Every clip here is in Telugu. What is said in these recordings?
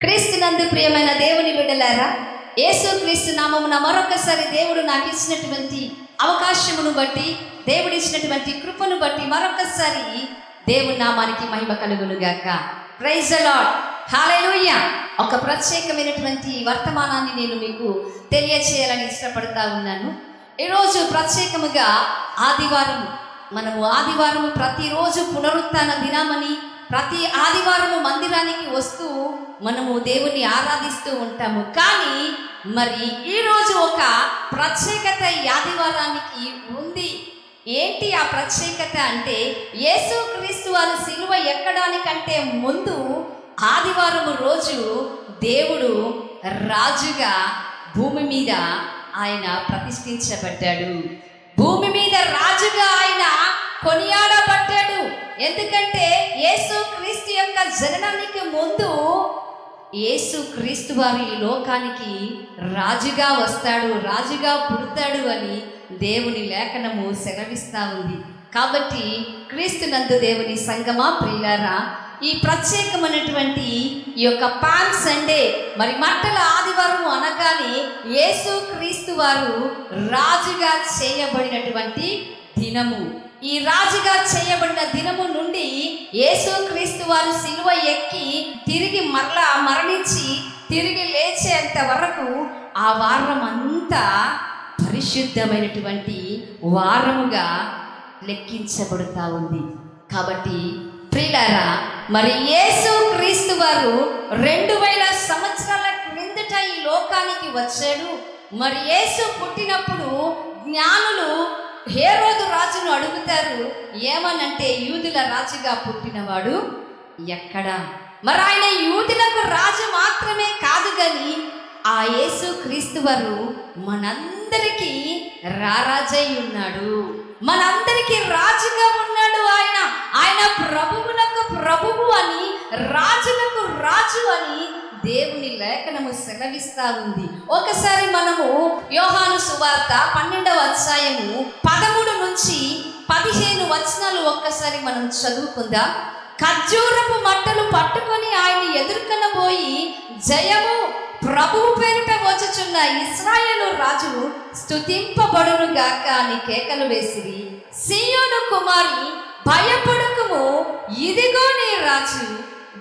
క్రీస్తునందు ప్రియమైన దేవుని బిడ్డలారా, యేసు క్రీస్తు నామమున మరొకసారి దేవుడు నాకు ఇచ్చినటువంటి అవకాశమును బట్టి, దేవుడు ఇచ్చినటువంటి కృపను బట్టి మరొకసారి దేవుని నామానికి మహిమ కలుగును గాక. ప్రైజ్ ది లార్డ్, హల్లెలూయా. ఒక ప్రత్యేకమైనటువంటి వర్తమానాన్ని నేను మీకు తెలియచేయాలని ఇష్టపడతా ఉన్నాను. ఈరోజు ప్రత్యేకముగా ఆదివారము ప్రతిరోజు పునరుత్థాన దినమని, ప్రతి ఆదివారము మందిరానికి వస్తూ మనము దేవుని ఆరాధిస్తూ ఉంటాము. కానీ మరి ఈరోజు ఒక ప్రత్యేకత ఈ ఆదివారానికి ఉంది. ఏంటి ఆ ప్రత్యేకత అంటే, యేసు క్రీస్తు వారు సిలువ ఎక్కడానికంటే ముందు ఆదివారము రోజు దేవుడు రాజుగా భూమి మీద ఆయన ప్రతిష్ఠించబడ్డాడు. భూమి మీద రాజుగా ఆయన కొనియాడబడ్డాడు. ఎందుకంటే యేసు క్రీస్తు యొక్క జననానికి ముందు యేసు క్రీస్తు వారు ఈ లోకానికి రాజుగా వస్తాడు, రాజుగా పుడతాడు అని దేవుని లేఖనము సెలవిస్తూ ఉంది. కాబట్టి క్రీస్తునందు దేవుని సంగమా ప్రియులారా, ఈ ప్రత్యేకమైనటువంటి ఈ యొక్క పామ్ సండే, మరి మట్టల ఆదివారం అనగానే యేసు క్రీస్తు వారు రాజుగా చేయబడినటువంటి దినము. ఈ రాజుగా చేయబడిన దినము నుండి యేసు క్రీస్తు వారు సిలువ ఎక్కి తిరిగి మరణించి తిరిగి లేచేంత వరకు ఆ వారం అంతా పరిశుద్ధమైనటువంటి వారముగా లెక్కించబడుతూ ఉంది. కాబట్టి ప్రియులారా, మరి యేసు క్రీస్తు వారు 2000 సంవత్సరాల క్రిందట ఈ లోకానికి వచ్చాడు. మరి యేసు పుట్టినప్పుడు జ్ఞానులు హేరోదు రాజును అడుగుతారు, ఏమనంటే యూదుల రాజుగా పుట్టినవాడు ఎక్కడా? మరి ఆయన యూదులకు రాజు మాత్రమే కాదు కానీ ఆ యేసు క్రీస్తు వారు మనందరికీ రారాజై ఉన్నాడు, మనందరికీ రాజుగా ఉన్నాడు. ఆయన ప్రభువులకు ప్రభువు అని, రాజులకు రాజు అని దేవుని లేఖనము సెలవిస్తా ఉంది. ఒకసారి మనము యోహాను సువార్త 12వ అధ్యాయము 13 నుంచి 15 వచనాలు ఒక్కసారి మనం చదువుకుందాం. ఖర్జూరపు మట్టలు పట్టుకొని ఆయన ఎదుర్కొనబోయి, జయము ప్రభువు పేరిట వచ్చుచున్న ఇశ్రాయేలు రాజు స్తుతింపబడును గాక అని కేకలు వేసిరి. సీయోను కుమారి భయపడకుము, ఇదిగో నీ రాజు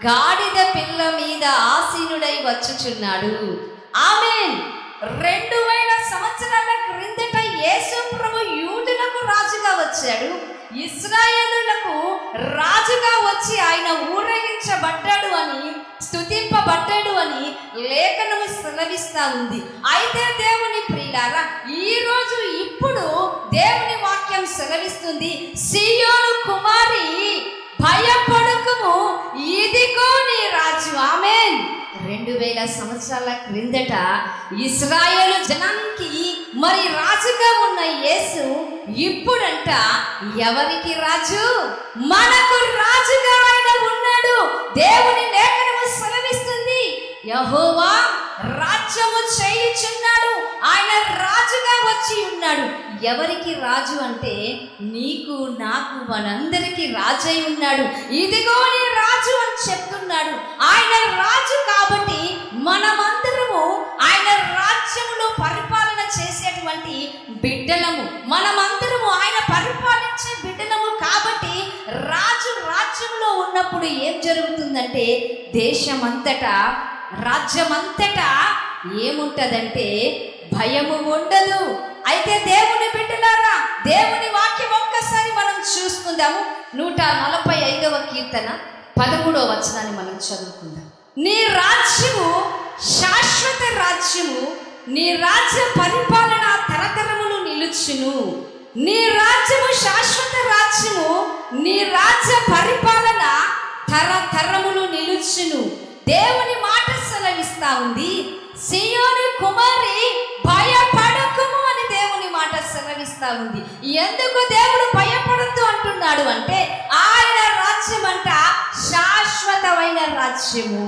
గాడిద పిల్ల మీద ఆసీనుడై వచ్చుచున్నాడు. ఆమేన్. 2000 సంవత్సరాల క్రిందట యేసు ప్రభు యూదులకు రాజుగా వచ్చాడు, ఇశ్రాయేలులకు రాజుగా వచ్చి ఆయన ఊరేగించబడ్డాడు అని, స్తుతింపబడ్డాడు అని లేఖనము సెలవిస్తా ఉంది. అయితే దేవుని ప్రియులారా, ఈరోజు ఇప్పుడు దేవుని వాక్యం సెలవిస్తుంది, సీయోను కుమారి భయపడకుము, ఇదిగో నీ రాజు. ఆమేన్. 2000 సంవత్సరాల క్రిందట ఇశ్రాయేలు జనానికి మరి రాజుగా ఉన్న యేసు ఇప్పుడంట ఎవరికి రాజు? మనకు రాజుగా ఆయన ఉన్నాడు. దేవుని లేఖనము సెలవిస్తుంది, యెహోవా రాజ్యము చేయుచున్నాడు, ఆయన రాజుగా వచ్చి ఉన్నాడు. ఎవరికి రాజు అంటే నీకు నాకు మనందరికీ రాజై ఉన్నాడు. ఇదిగో నీ రాజు అని చెప్తున్నాడు. ఆయన రాజు కాబట్టి మనమందరము ఆయన రాజ్యములో పరిపాలన చేసేటువంటి బిడ్డలము, మనమందరము ఆయన పరిపాలించే బిడ్డలము. కాబట్టి రాజు రాజ్యంలో ఉన్నప్పుడు ఏం జరుగుతుందంటే, దేశమంతటా రాజ్యమంతటా ఏముంటదంటే భయము ఉండదు. అయితే దేవుని బిడ్డలారా, దేవుని వాక్యం ఒక్కసారి మనం చూసుకుందాము. 145వ కీర్తన 13వ వచనాన్ని మనం చదువుకుందాం. నీ రాజ్యము శాశ్వత రాజ్యము, నీ రాజ్య పరిపాలన తరతరములు నిలుచును. నీ రాజ్యము శాశ్వత రాజ్యము, నీ రాజ్య పరిపాలన తరతరములు నిలుచును. దేవుని మాట సెలవిస్తా ఉంది, సీయోను కుమారి భయపడకుము అని దేవుని మాట సెలవిస్తా ఉంది. ఎందుకు దేవుడు భయపడద్దు అంటున్నాడు అంటే, ఆయన రాజ్యం అంట శాశ్వతమైన రాజ్యము.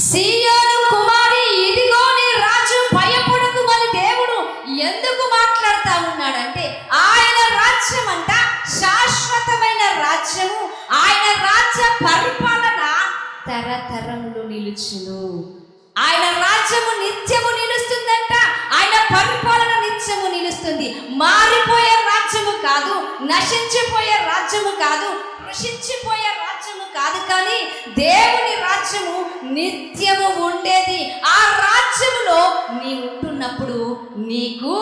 సీయోను కుమారి, ఇదిగో నీ రాజు, భయపడకుము అని దేవుడు ఎందుకు మాట్లాడుతా ఉన్నాడంటే, ఆయన రాజ్యం అంట శాశ్వతమైన రాజ్యము, ఆయన రాజ్య పరిపాలన తరతరములు నిలుచును. ఆయన రాజ్యము నిత్యము నిలుస్తుందంట. ఆయన పరిపాలన నిత్యము నిలుస్తుంది. మారిపోయే రాజ్యము కాదు, నశించిపోయే రాజ్యము కాదు, కృషించిపోయే రాజ్యము కాదు, కానీ దేవుని రాజ్యము నిత్యము ఉండేది. ఆ రాజ్యములో నీ ఉంటున్నప్పుడు నీకు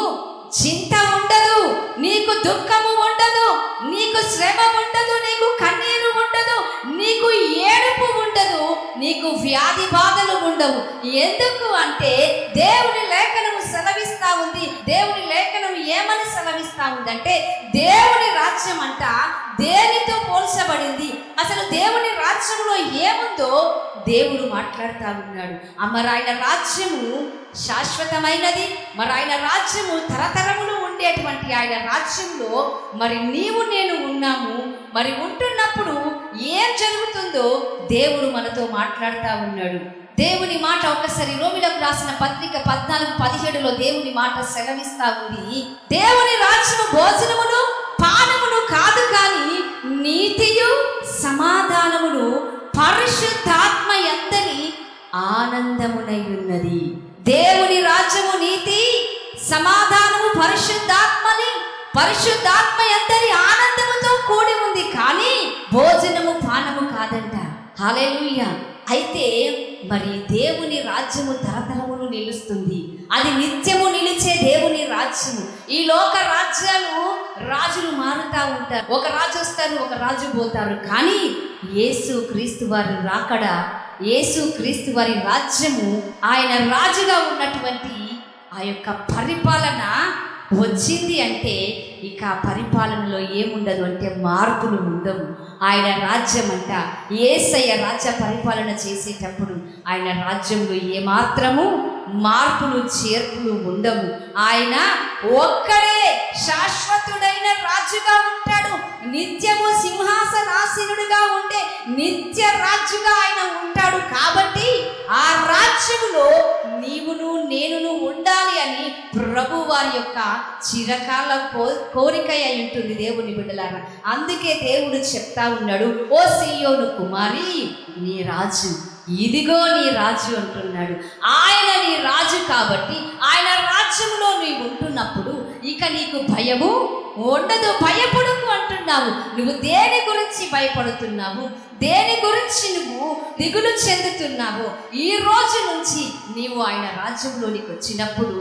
చింత ఉండదు, నీకు దుఃఖము ఉండదు, నీకు శ్రమ ఉండదు, నీకు కన్నీరు ఉండదు, నీకు ఏడుపు ఉండదు, నీకు వ్యాధి బాధలు ఉండవు. ఎందుకు అంటే దేవుని లేఖనము సెలవిస్తా ఉంది. దేవుని లేఖనం ఏమని సెలవిస్తా ఉందంటే దేవుని రాజ్యం అంట దేనితో పోల్చబడింది? అసలు దేవుని రాజ్యంలో ఏముందో దేవుడు మాట్లాడుతూ ఉన్నాడు. మరి ఆయన రాజ్యము శాశ్వతమైనది, మరి ఆయన రాజ్యము తరతరములు ఉండేటువంటి ఆయన రాజ్యంలో మరి నీవు నేను ఉన్నాము. మరి ఉంటున్నప్పుడు ఏం జరుగుతుందో దేవుడు మనతో మాట్లాడుతూ ఉన్నాడు. దేవుని మాట ఒకసారి రోమిలకు రాసిన పత్రిక 14:17 దేవుని మాట సెలవిస్తా ఉంది. దేవుని రాజ్యము భోజనమును పానమును కాదు, కానీ నీతియు సమాధానమును పరిశుద్ధాత్మ యందలి ఆనందమునై ఉన్నది. దేవుని రాజ్యము నీతి సమాధానము పరిశుద్ధాత్మ యందలి ఆనందముతో కూడి ఉంది, కానీ భోజనము పానము కాదంట. హల్లెలూయా. అయితే మరి దేవుని రాజ్యము తరతరములు నిలుస్తుంది. అది నిత్యము నిలిచే దేవుని రాజ్యము. ఈ లోక రాజ్యాలు రాజులు మారుతూ ఉంటారు. ఒక రాజు వస్తారు, ఒక రాజు పోతారు. కానీ యేసు క్రీస్తు వారి రాకడ, యేసు క్రీస్తు వారి రాజ్యము, ఆయన రాజుగా ఉన్నటువంటి ఆ యొక్క పరిపాలన వచ్చింది అంటే ఇక ఆ పరిపాలనలో ఏముండదు అంటే మార్పులు ఉండవు. ఆయన రాజ్యం అంట యేసయ్య రాజ్య పరిపాలన చేసేటప్పుడు ఆయన రాజ్యంలో ఏమాత్రము మార్పులు చేర్పులు ఉండవు. ఆయన ఒక్కడే శాశ్వతుడైన రాజుగా ఉంటాడు. నిత్యము సింహాసనాసీనుడిగా ఉండే నిత్య రాజుగా ఆయన ఉంటాడు. కాబట్టి ఆ రాజ్యములో నీవును నేనును ఉండాలి అని ప్రభు వారి యొక్క చిరకాల కోరిక అయి ఉంటుంది దేవుని బిడ్డలారా. అందుకే దేవుడు చెప్తా ఉన్నాడు, ఓ సీయోను కుమారి, నీ రాజు ఇదిగో నీ రాజు అంటున్నాడు. ఆయన నీ రాజు కాబట్టి ఆయన రాజ్యంలో నీవు ఉంటున్నప్పుడు ఇక నీకు భయము ఉండదు. భయపడకు అంటున్నావు. నువ్వు దేని గురించి భయపడుతున్నావు? దేని గురించి నువ్వు దిగులు చెందుతున్నావు? ఈ రోజు నుంచి నీవు ఆయన రాజ్యంలోనికి వచ్చినప్పుడు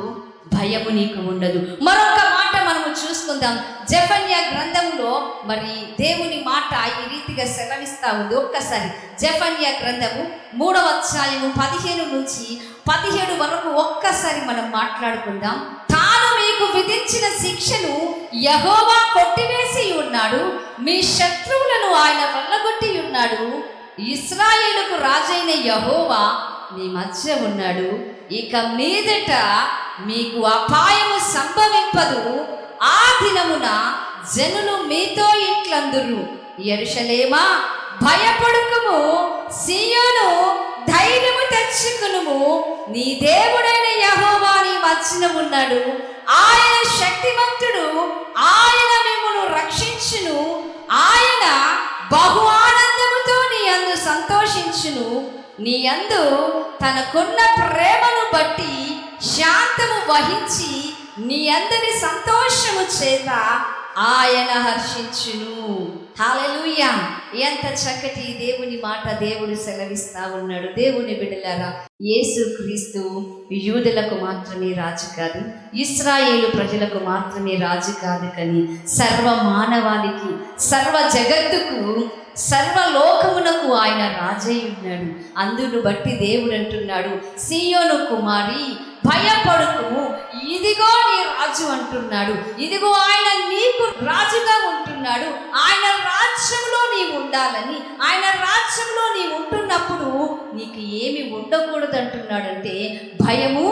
భయము నీకు ఉండదు. మరొక మాట మనము చూసుకుందాం. జెఫన్యా గ్రంథంలో మరి దేవుని మాట ఈ రీతిగా సెలవిస్తా ఉంది. ఒక్కసారి జెఫన్యా గ్రంథము 3వ అధ్యాయము 15 నుంచి 17 వరకు ఒక్కసారి మనం మాట్లాడుకుందాం. తాను మీకు విధించిన శిక్షను యెహోవా కొట్టివేసి ఉన్నాడు, మీ శత్రువులను ఆయన వెళ్ళగొట్టి ఉన్నాడు. ఇశ్రాయేలుకు రాజైన యెహోవా మీ మధ్య ఉన్నాడు. ఇక మీదట మీకు అపాయము సంభవింపదు. ఆ దినమున జనులు మీతో ఇట్లందురు, యెరూషలేమా భయపడుకుము, సీయోను ధైర్యము తెచ్చుకునుము, నీ దేవుడైన యెహోవా నీ మధ్యన ఉన్నాడు. ఆయన శక్తిమంతుడు, ఆయన మిమ్మును రక్షించును, ఆయన బహు ఆనందముతో నీ యందు సంతోషించును, నీ యందు తనకున్న ప్రేమను బట్టి శాంతము వహించి నీ అందరి సంతోషము చేత ఆయన హర్షించును. హల్లెలూయా. ఎంత చక్కటి దేవుని మాట దేవుడు సెలవిస్తా ఉన్నాడు. దేవుని బిడ్డలారా, యేసు క్రీస్తు యూదులకు మాత్రమే రాజు కాదు, ఇశ్రాయేలు ప్రజలకు మాత్రమే రాజు కాదు, కానీ సర్వ మానవాళికి, సర్వ జగత్తుకు, సర్వలోకమునకు ఆయన రాజై ఉన్నాడు. అందును బట్టి దేవుడు అంటున్నాడు, సీయోను కుమారి భయపడుకుము, ఇదిగో నీ రాజు అంటున్నాడు. ఇదిగో ఆయన నీకు రాజుగా ఉంటున్నాడు. ఆయన రాజ్యంలో నీవు ఉండాలని, ఆయన రాజ్యంలో నీవు ఉంటున్నప్పుడు నీకు ఏమి ఉండకూడదు అంటున్నాడంటే భయము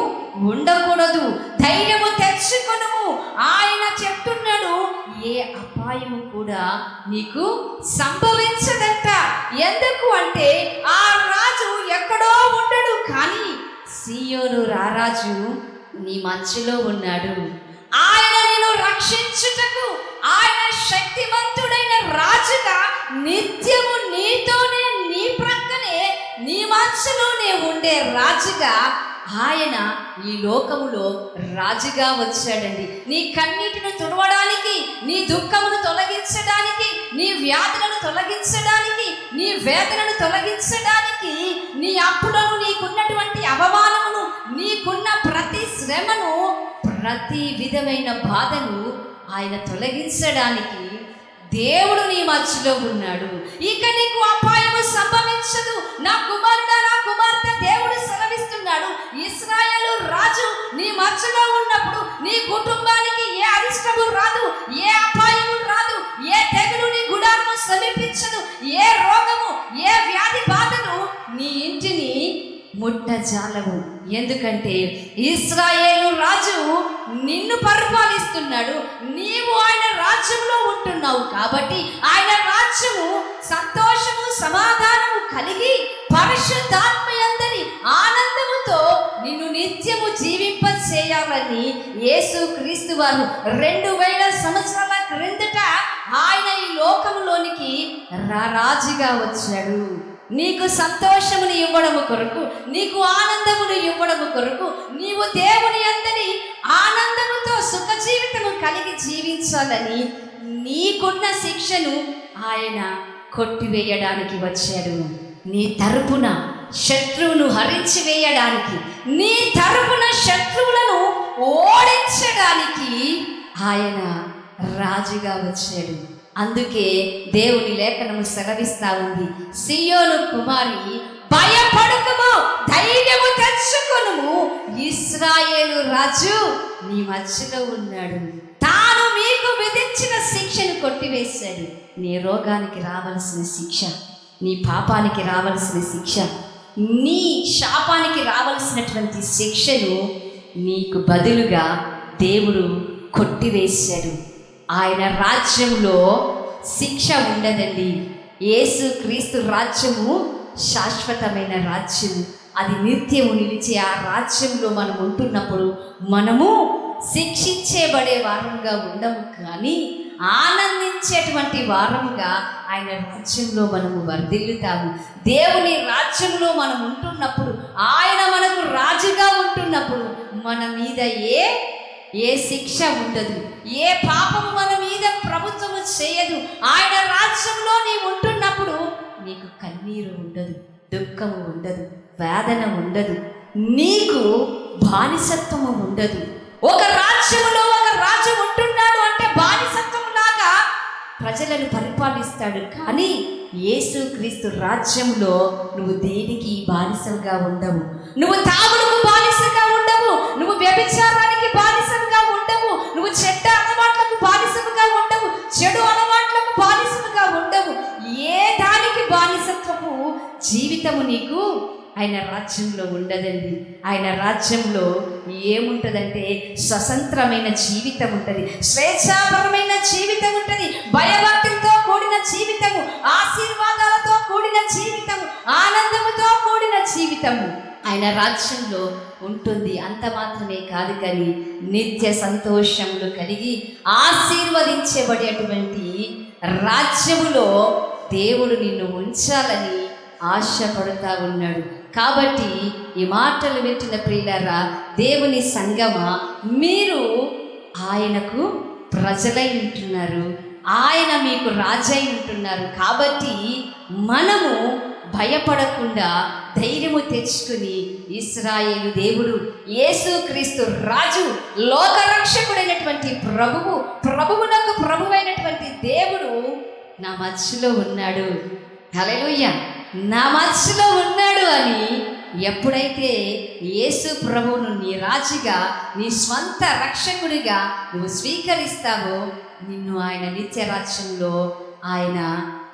ఉండకూడదు, ధైర్యము తెచ్చుకొనుము. ఆయన చెప్తున్నాడు, ఏ అపాయము కూడా నీకు సంభవించదంట. ఎందుకు అంటే ఆ రాజు ఎక్కడో ఉండడు, కానీ సీయోను రారాజు నీ మధ్యలో ఉన్నాడు. ఆయన నిన్ను రక్షించుటకు ఆయన శక్తివంతుడైన రాజుగా నిత్యము నీతోనే, నీ ప్రక్కనే, నీ మధ్య మధ్యలోనే ఉండే రాజుగా ఆయన ఈ లోకములో రాజుగా వచ్చాడండి. నీ కన్నీటిని తుడవడానికి, నీ దుఃఖమును తొలగించడానికి, నీ వ్యాధులను తొలగించడానికి, నీ వేదనను తొలగించడానికి, నీ అప్పులను, నీకున్నటువంటి అవమానమును, నీకున్న ప్రతి శ్రమను, ప్రతి విధమైన బాధను ఆయన తొలగించడానికి దేవుడు నీ మధ్యలో ఉన్నాడు. ఇక నీకు అపాయము సంభవించదు. నా కుమారుడా, నా కుమార్తె, దేవుడు సెలవిస్తున్నాడు. ఇశ్రాయేలు రాజు నీ మధ్యలో ఉన్నప్పుడు నీ కుటుంబానికి ఏ అరిష్టము రాదు, ఏ అపాయము రాదు, ఏ తెగులు నీ గుడారము సమీపించదు, ఏ రోగము, ఏ వ్యాధి బాధను నీ ఇంటిని ముట్టజాలము. ఎందుకంటే ఇశ్రాయేలు రాజు నిన్ను పరిపాలిస్తున్నాడు. నీవు ఆయన రాజ్యంలో ఉంటున్నావు కాబట్టి ఆయన రాజ్యము సంతోషము, సమాధానము కలిగి పరిశుద్ధాత్మయందరి ఆనందముతో నిన్ను నిత్యము జీవింప చేయాలని యేసు క్రీస్తు వారు 2000 సంవత్సరాల క్రిందట ఆయన ఈ లోకములోనికి రాజుగా వచ్చాడు. నీకు సంతోషమును ఇవ్వడము కొరకు, నీకు ఆనందమును ఇవ్వడము కొరకు, నీవు దేవుని అందరి ఆనందముతో సుఖ జీవితము కలిగి జీవించాలని నీకున్న శిక్షను ఆయన కొట్టివేయడానికి వచ్చాడు. నీ తరపున శత్రువును హరించి వేయడానికి, నీ తరపున శత్రువులను ఓడించడానికి ఆయన రాజుగా వచ్చాడు. అందుకే దేవుని లేఖనము సెలవిస్తా ఉంది, సియోను కుమారి భయపడకుము, ధైర్యము తెచ్చుకొనుము, ఇశ్రాయేలు రాజు నీ మధ్యలో ఉన్నాడు. తాను మీకు విధించిన శిక్షను కొట్టివేశాడు. నీ రోగానికి రావలసిన శిక్ష, నీ పాపానికి రావలసిన శిక్ష, నీ శాపానికి రావలసినటువంటి శిక్షను నీకు బదులుగా దేవుడు కొట్టివేశాడు. ఆయన రాజ్యంలో శిక్ష ఉండదండి. యేసు క్రీస్తు రాజ్యము శాశ్వతమైన రాజ్యము. అది నిత్యము నిలిచే ఆ రాజ్యంలో మనం ఉంటున్నప్పుడు మనము శిక్షించబడే వారముగా ఉండము, కానీ ఆనందించేటువంటి వారముగా ఆయన రాజ్యంలో మనము వర్ధిల్లుతాము. దేవుని రాజ్యంలో మనం ఉంటున్నప్పుడు, ఆయన మనకు రాజుగా ఉంటున్నప్పుడు మన మీద ఏ శిక్ష ఉండదు, ఏ పాపము మన మీద ప్రభుత్వము చేయదు. ఆయన రాజ్యంలో నీవు ఉంటున్నప్పుడు నీకు కన్నీరు ఉండదు, దుఃఖము ఉండదు, వేదన ఉండదు, నీకు బానిసత్వము ఉండదు. ఒక రాజ్యములో ఒక రాజు ఉంటున్నాడు అంటే బానిసత్వం లాగా ప్రజలను పరిపాలిస్తాడు. కానీ యేసు క్రీస్తు రాజ్యంలో నువ్వు దేనికి బానిసగా ఉండవు. నువ్వు తాగుడుకు బానిసగా ఉండవు, నువ్వు వ్యభిచారానికి బానిసగా ఉండవు, నువ్వు చెడ్డ అలవాట్లకు బానిసగా ఉండవు, చెడు అలవాట్లకు బానిసగా ఉండవు. ఏ దానికి బానిసత్వపు జీవితము నీకు ఆయన రాజ్యంలో ఉండదండి. ఆయన రాజ్యంలో ఏముంటుందంటే స్వతంత్రమైన జీవితం ఉంటుంది, స్వేచ్ఛాపరమైన జీవితం ఉంటుంది, భయభక్తులతో కూడిన జీవితము, ఆశీర్వాదాలతో కూడిన జీవితము, ఆనందముతో కూడిన జీవితము ఆయన రాజ్యంలో ఉంటుంది. అంత మాత్రమే కాదు, కానీ నిత్య సంతోషములు కలిగి ఆశీర్వదించబడేటువంటి రాజ్యములో దేవుడు నిన్ను ఉంచాలని ఆశపడుతూ ఉన్నాడు. కాబట్టి ఈ మాటలు వింటున్న ప్రియులారా, దేవుని సంగమా, మీరు ఆయనకు ప్రజలై ఉంటున్నారు, ఆయన మీకు రాజై ఉంటున్నారు. కాబట్టి మనము భయపడకుండా ధైర్యము తెచ్చుకుని, ఇశ్రాయేలు దేవుడు యేసు క్రీస్తు రాజు, లోకరక్షకుడైనటువంటి ప్రభువునకు ప్రభువైనటువంటి దేవుడు నా మధ్యలో ఉన్నాడు, హల్లెలూయా, నా మధ్యలో ఉన్నాడు అని ఎప్పుడైతే యేసు ప్రభువును నీ రాజుగా, నీ స్వంత రక్షకుడిగా నువ్వు స్వీకరిస్తావో, నిన్ను ఆయన నిత్య రాజ్యంలో ఆయన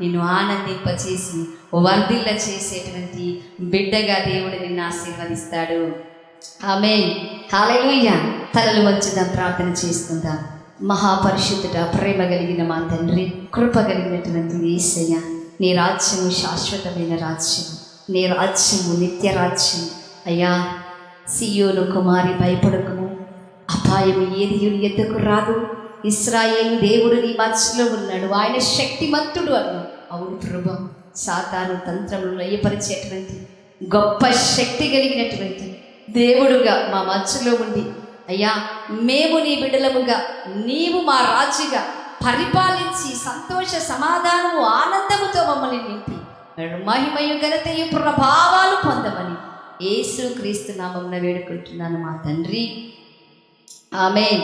నిన్ను ఆనందింపచేసి వర్ధిల్ల చేసేటువంటి బిడ్డగా దేవుడు నిన్ను ఆశీర్వదిస్తాడు. ఆమేన్, హల్లెలూయా. తలలు వంచుదాం, ప్రార్థన చేసుకుందాం. మహాపరిశుద్ధుడా, ప్రేమ కలిగిన మా తండ్రి, కృప కలిగినటువంటి యేసయ్య, నీ రాజ్యము శాశ్వతమైన రాజ్యము, నీ రాజ్యము నిత్య రాజ్యం. అయ్యా, సియోను కుమారి భయపడకము, అపాయం ఏది ఎద్దకు రాదు, ఇశ్రాయేలు దేవుడు నీ మధ్యలో ఉన్నాడు, ఆయన శక్తిమంతుడు అన్నావు. అవును ప్రభు, సాతాను తంత్రములు లయపరిచేటువంటి గొప్ప శక్తి కలిగినటువంటి దేవుడుగా మా మధ్యలో ఉండి, అయ్యా మేము నీ బిడ్డలముగా, నీవు మా రాజుగా పరిపాలించి సంతోష సమాధానము ఆనందముతో మమ్మల్ని నింపి మహిమయు ఘనతయు ప్రభావాలు పొందమని యేసు క్రీస్తు నామమున వేడుకుంటున్నాను మా తండ్రి. ఆమేన్.